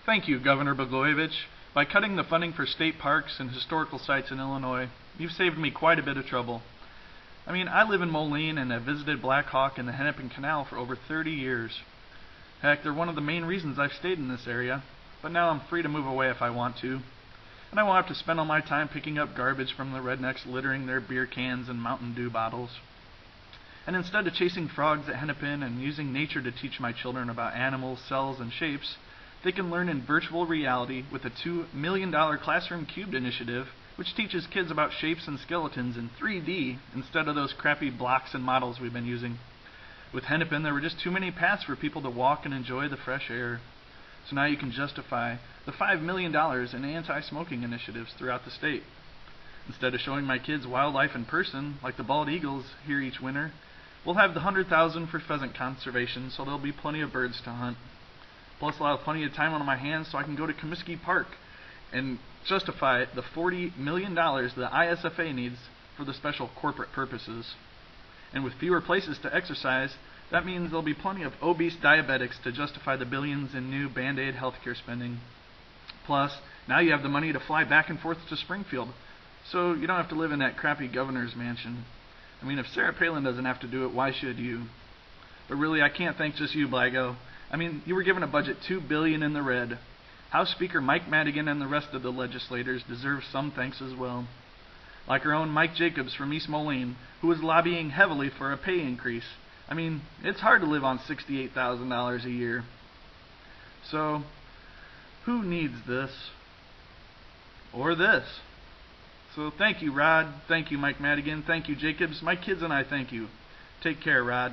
Thank you, Governor Blagojevich. By cutting the funding for state parks and historical sites in Illinois, you've saved me quite a bit of trouble. I live in Moline and have visited Black Hawk and the Hennepin Canal for over 30 years. Heck, they're one of the main reasons I've stayed in this area, but now I'm free to move away if I want to. And I won't have to spend all my time picking up garbage from the rednecks littering their beer cans and Mountain Dew bottles. And instead of chasing frogs at Hennepin and using nature to teach my children about animals, cells, and shapes, they can learn in virtual reality with the $2 million Classroom Cubed initiative, which teaches kids about shapes and skeletons in 3D instead of those crappy blocks and models we've been using. With Hennepin, there were just too many paths for people to walk and enjoy the fresh air. So now you can justify the $5 million in anti-smoking initiatives throughout the state. Instead of showing my kids wildlife in person, like the bald eagles here each winter, we'll have the $100,000 for pheasant conservation, so there'll be plenty of birds to hunt. Plus, I'll have plenty of time on my hands so I can go to Comiskey Park and justify the $40 million the ISFA needs for the special corporate purposes. And with fewer places to exercise, that means there'll be plenty of obese diabetics to justify the billions in new Band-Aid healthcare spending. Plus, now you have the money to fly back and forth to Springfield, so you don't have to live in that crappy governor's mansion. If Sarah Palin doesn't have to do it, why should you? But really, I can't thank just you, Blago. You were given a budget $2 billion in the red. House Speaker Mike Madigan and the rest of the legislators deserve some thanks as well. Like our own Mike Jacobs from East Moline, who was lobbying heavily for a pay increase. It's hard to live on $68,000 a year. So, who needs this? Or this? So thank you, Rod. Thank you, Mike Madigan. Thank you, Jacobs. My kids and I thank you. Take care, Rod.